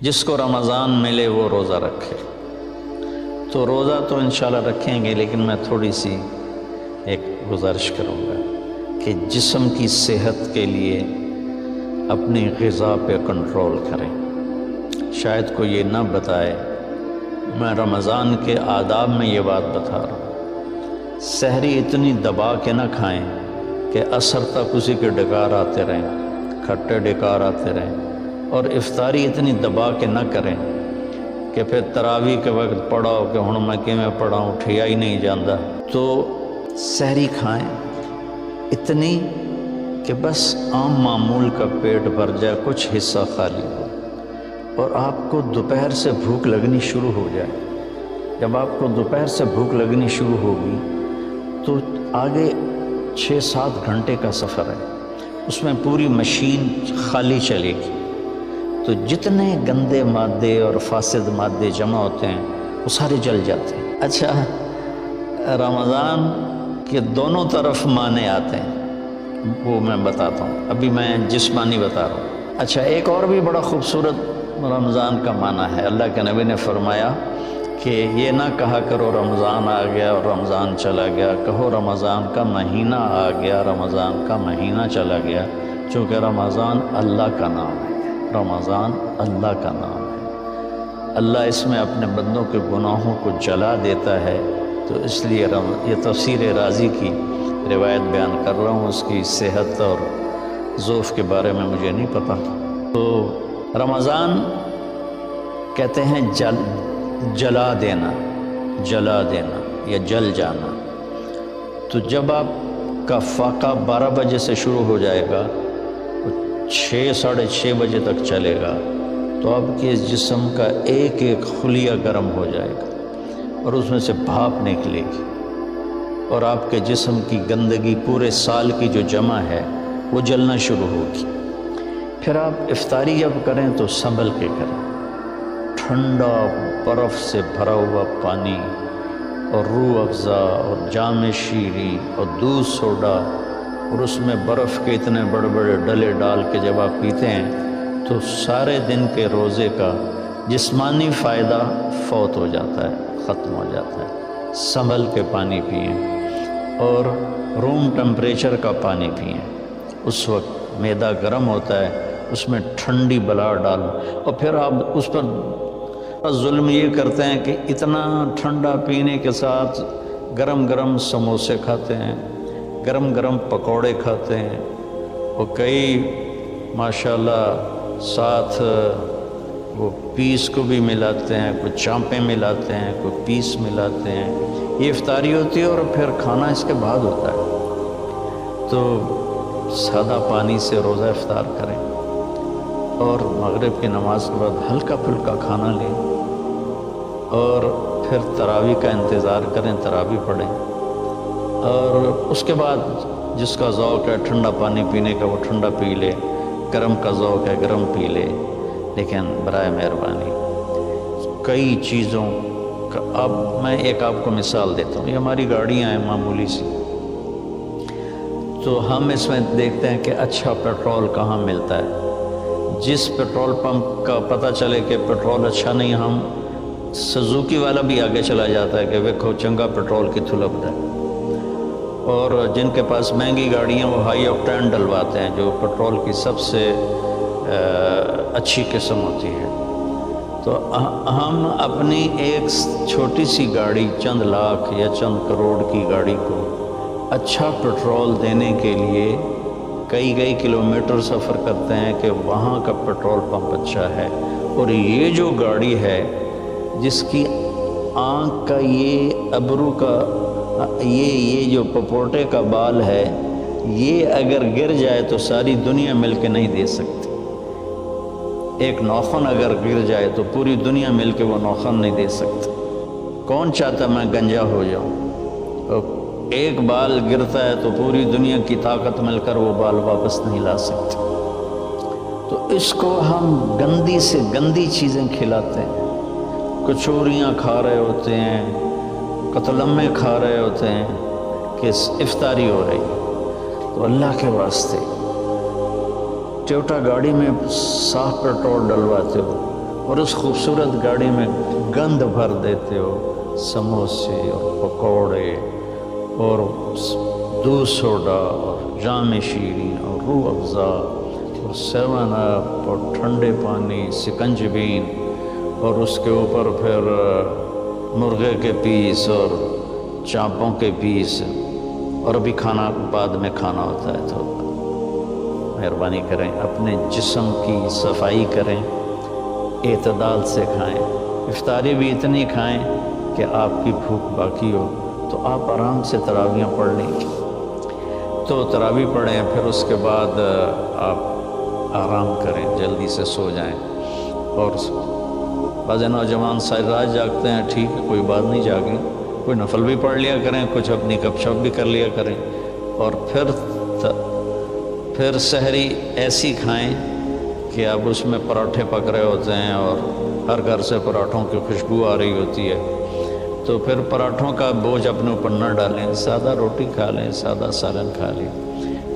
جس کو رمضان ملے وہ روزہ رکھے۔ تو روزہ تو انشاءاللہ رکھیں گے، لیکن میں تھوڑی سی ایک گزارش کروں گا کہ جسم کی صحت کے لیے اپنی غذا پہ کنٹرول کریں۔ شاید کوئی یہ نہ بتائے، میں رمضان کے آداب میں یہ بات بتا رہا ہوں، سحری اتنی دبا کے نہ کھائیں کہ عصر تک اسی کے ڈکار آتے رہیں، کھٹے ڈکار آتے رہیں، اور افطاری اتنی دبا کے نہ کریں کہ پھر تراویح کے وقت پڑھاؤ کہ ہن میں کیویں پڑھاؤں، ٹھیا ہی نہیں جاندہ۔ تو سحری کھائیں اتنی کہ بس عام معمول کا پیٹ بھر جائے، کچھ حصہ خالی ہو، اور آپ کو دوپہر سے بھوک لگنی شروع ہو جائے۔ جب آپ کو دوپہر سے بھوک لگنی شروع ہوگی تو آگے 6-7 گھنٹے کا سفر ہے، اس میں پوری مشین خالی چلے گی، تو جتنے گندے مادے اور فاسد مادے جمع ہوتے ہیں وہ سارے جل جاتے ہیں۔ اچھا، رمضان کے دونوں طرف معنی آتے ہیں، وہ میں بتاتا ہوں، ابھی میں جسمانی بتا رہا ہوں۔ اچھا، ایک اور بھی بڑا خوبصورت رمضان کا معنی ہے۔ اللہ کے نبی نے فرمایا کہ یہ نہ کہا کرو رمضان آ گیا اور رمضان چلا گیا، کہو رمضان کا مہینہ آ گیا، رمضان کا مہینہ چلا گیا، چونکہ رمضان اللہ کا نام ہے، رمضان اللہ کا نام ہے، اللہ اس میں اپنے بندوں کے گناہوں کو جلا دیتا ہے۔ تو اس لیے یہ تفسیر رازی کی روایت بیان کر رہا ہوں، اس کی صحت اور ذوف کے بارے میں مجھے نہیں پتہ۔ تو رمضان کہتے ہیں جلا دینا، جلا دینا یا جل جانا۔ تو جب آپ کا فاقہ 12 بجے سے شروع ہو جائے گا، 6-6:30 بجے تک چلے گا، تو آپ کے جسم کا ایک ایک خلیہ گرم ہو جائے گا اور اس میں سے بھاپ نکلے گی، اور آپ کے جسم کی گندگی پورے سال کی جو جمع ہے وہ جلنا شروع ہوگی۔ پھر آپ افطاری جب کریں تو سنبھل کے کریں، ٹھنڈا برف سے بھرا ہوا پانی اور روح افزا اور جام شیریں اور دودھ سوڈا، اور اس میں برف کے اتنے بڑے بڑے ڈلے ڈال کے جب آپ پیتے ہیں تو سارے دن کے روزے کا جسمانی فائدہ فوت ہو جاتا ہے، ختم ہو جاتا ہے۔ سنبھل کے پانی پئیں اور روم ٹمپریچر کا پانی پئیں۔ اس وقت معدہ گرم ہوتا ہے، اس میں ٹھنڈی بلا ڈال، اور پھر آپ اس پر ظلم یہ کرتے ہیں کہ اتنا ٹھنڈا پینے کے ساتھ گرم گرم سموسے کھاتے ہیں، گرم گرم پکوڑے کھاتے ہیں، اور کئی ماشاءاللہ ساتھ وہ پیس کو بھی ملاتے ہیں، کوئی چانپیں ملاتے ہیں، کوئی پیس ملاتے ہیں۔ یہ افطاری ہوتی ہے اور پھر کھانا اس کے بعد ہوتا ہے۔ تو سادہ پانی سے روزہ افطار کریں اور مغرب کی نماز کے بعد ہلکا پھلکا کھانا لیں، اور پھر تراویح کا انتظار کریں، تراویح پڑھیں، اور اس کے بعد جس کا ذوق ہے ٹھنڈا پانی پینے کا وہ ٹھنڈا پی لے، گرم کا ذوق ہے گرم پی لے، لیکن برائے مہربانی کئی چیزوں کا اب میں ایک آپ کو مثال دیتا ہوں۔ یہ ہماری گاڑیاں ہیں معمولی سی، تو ہم اس میں دیکھتے ہیں کہ اچھا پیٹرول کہاں ملتا ہے۔ جس پیٹرول پمپ کا پتہ چلے کہ پیٹرول اچھا نہیں، ہم سزوکی والا بھی آگے چلا جاتا ہے کہ ویکھو چنگا پیٹرول کی تھلب ہے، اور جن کے پاس مہنگی گاڑیاں وہ ہائی آکٹین ڈلواتے ہیں، جو پیٹرول کی سب سے اچھی قسم ہوتی ہے۔ تو ہم اپنی ایک چھوٹی سی گاڑی، چند لاکھ یا چند کروڑ کی گاڑی کو اچھا پیٹرول دینے کے لیے کئی کلومیٹر سفر کرتے ہیں کہ وہاں کا پیٹرول پمپ اچھا ہے، اور یہ جو گاڑی ہے جس کی آنکھ کا یہ ابرو کا یہ جو پپوٹے کا بال ہے، یہ اگر گر جائے تو ساری دنیا مل کے نہیں دے سکتی۔ ایک ناخن اگر گر جائے تو پوری دنیا مل کے وہ ناخن نہیں دے سکتی۔ کون چاہتا میں گنجا ہو جاؤں؟ ایک بال گرتا ہے تو پوری دنیا کی طاقت مل کر وہ بال واپس نہیں لا سکتی۔ تو اس کو ہم گندی سے گندی چیزیں کھلاتے ہیں، کچوریاں کھا رہے ہوتے ہیں، قتلمے کھا رہے ہوتے ہیں کہ افطاری ہو رہی۔ تو اللہ کے واسطے ٹویوٹا گاڑی میں صاف پیٹرول ڈلواتے ہو، اور اس خوبصورت گاڑی میں گند بھر دیتے ہو، سموسے اور پکوڑے اور دودھ سوڈا اور جام شیرین اور روح افزا اور 7 اپ اور ٹھنڈے پانی، سکنجبین، اور اس کے اوپر پھر مرغے کے پیس اور چانپوں کے پیس، اور ابھی کھانا بعد میں کھانا ہوتا ہے۔ تو مہربانی کریں اپنے جسم کی صفائی کریں، اعتدال سے کھائیں، افطاری بھی اتنی کھائیں کہ آپ کی بھوک باقی ہو، تو آپ آرام سے تراویحیں پڑھ لیں گے، تو تراویح پڑھیں، پھر اس کے بعد آپ آرام کریں، جلدی سے سو جائیں۔ اور بعض نوجوان ساری رات جاگتے ہیں، ٹھیک ہے، کوئی بات نہیں، جاگیں، کوئی نفل بھی پڑھ لیا کریں، کچھ اپنی گپ شپ بھی کر لیا کریں، اور پھر سحری ایسی کھائیں کہ اب اس میں پراٹھے پک رہے ہوتے ہیں اور ہر گھر سے پراٹھوں کی خوشبو آ رہی ہوتی ہے، تو پھر پراٹھوں کا بوجھ اپنے اوپر نہ ڈالیں، سادہ روٹی کھا لیں، سادہ سالن کھا لیں،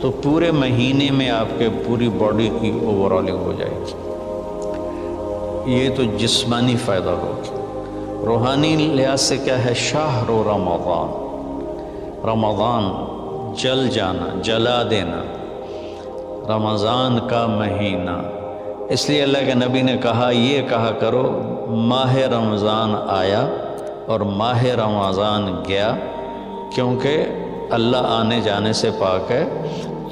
تو پورے مہینے میں آپ کے پوری باڈی کی اوورالنگ ہو جائے گی۔ یہ تو جسمانی فائدہ ہوگا۔ روحانی لحاظ سے کیا ہے؟ شہر رمضان، رمضان جل جانا، جلا دینا، رمضان کا مہینہ۔ اس لیے اللہ کے نبی نے کہا، یہ کہا کرو ماہ رمضان آیا اور ماہ رمضان گیا، کیونکہ اللہ آنے جانے سے پاک ہے،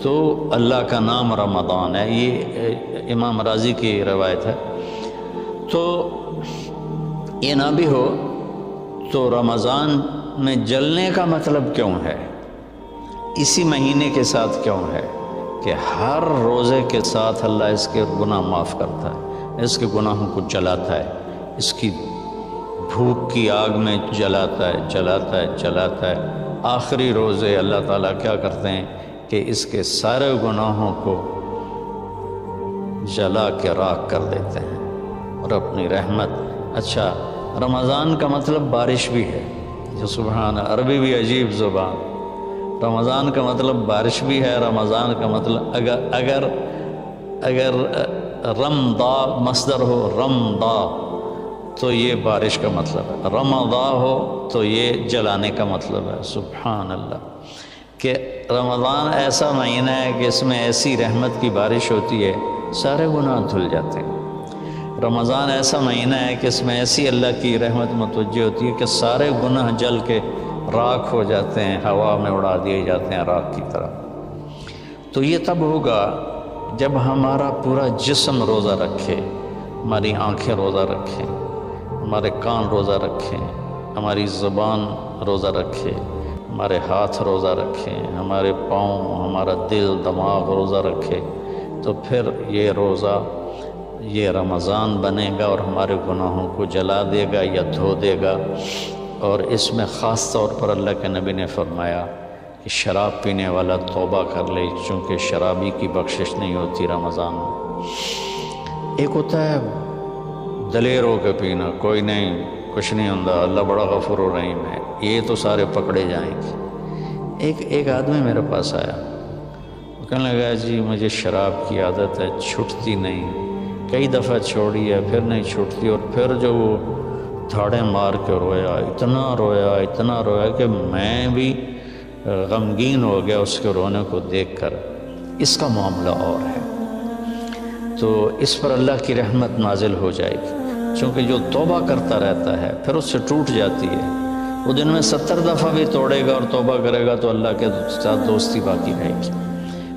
تو اللہ کا نام رمضان ہے۔ یہ امام راضی کی روایت ہے۔ تو یہ نہ بھی ہو تو رمضان میں جلنے کا مطلب کیوں ہے؟ اسی مہینے کے ساتھ کیوں ہے کہ ہر روزے کے ساتھ اللہ اس کے گناہ معاف کرتا ہے، اس کے گناہوں کو جلاتا ہے، اس کی بھوک کی آگ میں جلاتا ہے، جلاتا ہے، جلاتا ہے۔ آخری روزے اللہ تعالیٰ کیا کرتے ہیں کہ اس کے سارے گناہوں کو جلا کے راکھ کر دیتے ہیں، اور اپنی رحمت۔ اچھا، رمضان کا مطلب بارش بھی ہے، جو سبحان، عربی بھی عجیب زبان۔ رمضان کا مطلب بارش بھی ہے، رمضان کا مطلب اگر رمضا مصدر ہو، رمضا، تو یہ بارش کا مطلب ہے، رمضا ہو تو یہ جلانے کا مطلب ہے۔ سبحان اللہ، کہ رمضان ایسا مہینہ ہے کہ اس میں ایسی رحمت کی بارش ہوتی ہے، سارے گناہ دھل جاتے ہیں۔ رمضان ایسا مہینہ ہے کہ اس میں ایسی اللہ کی رحمت متوجہ ہوتی ہے کہ سارے گناہ جل کے راکھ ہو جاتے ہیں، ہوا میں اڑا دیے جاتے ہیں راکھ کی طرح۔ تو یہ تب ہوگا جب ہمارا پورا جسم روزہ رکھے، ہماری آنکھیں روزہ رکھیں، ہمارے کان روزہ رکھیں، ہماری زبان روزہ رکھے، ہمارے ہاتھ روزہ رکھیں، ہمارے پاؤں، ہمارا دل، دماغ روزہ رکھے، تو پھر یہ روزہ، یہ رمضان بنے گا اور ہمارے گناہوں کو جلا دے گا یا دھو دے گا۔ اور اس میں خاص طور پر اللہ کے نبی نے فرمایا کہ شراب پینے والا توبہ کر لے، چونکہ شرابی کی بخشش نہیں ہوتی رمضان میں۔ ایک ہوتا ہے دلیر ہو کے پینا، کوئی نہیں، کچھ نہیں ہوتا، اللہ بڑا غفور و رحیم ہے، یہ تو سارے پکڑے جائیں گے۔ ایک آدمی میرے پاس آیا، وہ کہنے لگا جی مجھے شراب کی عادت ہے، چھٹتی نہیں، کئی دفعہ چھوڑی ہے، پھر نہیں چھوٹتی، اور پھر جو وہ دھاڑیں مار کے رویا، اتنا رویا کہ میں بھی غمگین ہو گیا اس کے رونے کو دیکھ کر۔ اس کا معاملہ اور ہے، تو اس پر اللہ کی رحمت نازل ہو جائے گی، چونکہ جو توبہ کرتا رہتا ہے پھر اس سے ٹوٹ جاتی ہے، وہ دن میں 70 دفعہ بھی توڑے گا اور توبہ کرے گا تو اللہ کے ساتھ دوستی باقی رہے گی۔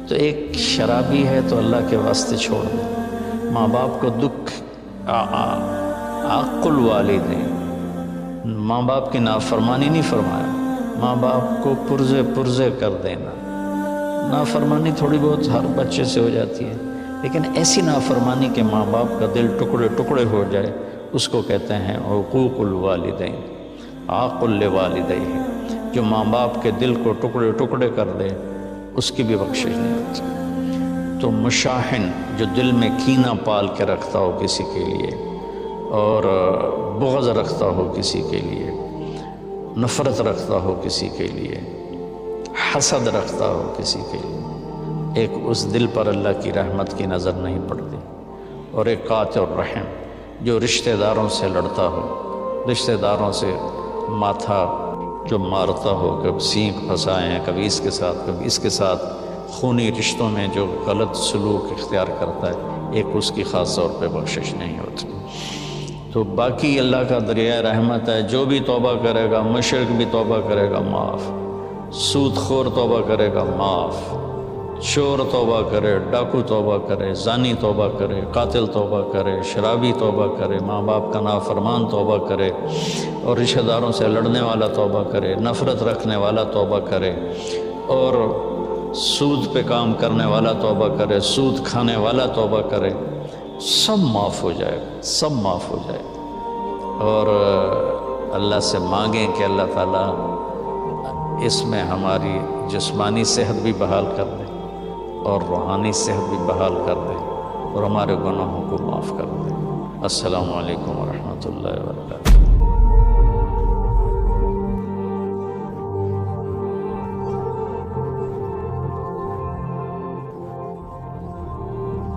تو ایک شرابی ہے تو اللہ کے واسطے چھوڑ دیں، ماں باپ کو دکھ، عاق الوالدین، ماں باپ کی نافرمانی نہیں فرمایا، ماں باپ کو پرزے کر دینا۔ نافرمانی تھوڑی بہت ہر بچے سے ہو جاتی ہے، لیکن ایسی نافرمانی کہ ماں باپ کا دل ٹکڑے ٹکڑے ہو جائے، اس کو کہتے ہیں حقوق الوالدین، عاق الوالدین۔ جو ماں باپ کے دل کو ٹکڑے ٹکڑے کر دے، اس کی بھی بخشش نہیں ہوتی۔ تو مشاحن، جو دل میں کینہ پال کے رکھتا ہو کسی کے لیے، اور بغض رکھتا ہو کسی کے لیے، نفرت رکھتا ہو کسی کے لیے، حسد رکھتا ہو کسی کے لیے، اس دل پر اللہ کی رحمت کی نظر نہیں پڑتی۔ اور ایک قاطع الرحم، جو رشتہ داروں سے لڑتا ہو، رشتہ داروں سے ماتھا جو مارتا ہو، کبھی سینگ پھنسائے ہیں، کبھی اس کے ساتھ کبھی اس کے ساتھ، خونی رشتوں میں جو غلط سلوک اختیار کرتا ہے، ایک اس کی خاص طور پہ بخشش نہیں ہوتی۔ تو باقی اللہ کا دریائے رحمت ہے، جو بھی توبہ کرے گا، مشرک بھی توبہ کرے گا معاف، سود خور توبہ کرے گا معاف، چور توبہ کرے، ڈاکو توبہ کرے، زانی توبہ کرے، قاتل توبہ کرے، شرابی توبہ کرے، ماں باپ کا نافرمان توبہ کرے، اور رشتہ داروں سے لڑنے والا توبہ کرے، نفرت رکھنے والا توبہ کرے، اور سود پہ کام کرنے والا توبہ کرے، سود کھانے والا توبہ کرے، سب معاف ہو جائے، سب معاف ہو جائے۔ اور اللہ سے مانگیں کہ اللہ تعالیٰ اس میں ہماری جسمانی صحت بھی بحال کر دے اور روحانی صحت بھی بحال کر دے اور ہمارے گناہوں کو معاف کر دے۔ السلام علیکم ورحمۃ اللہ وبرکاتہ۔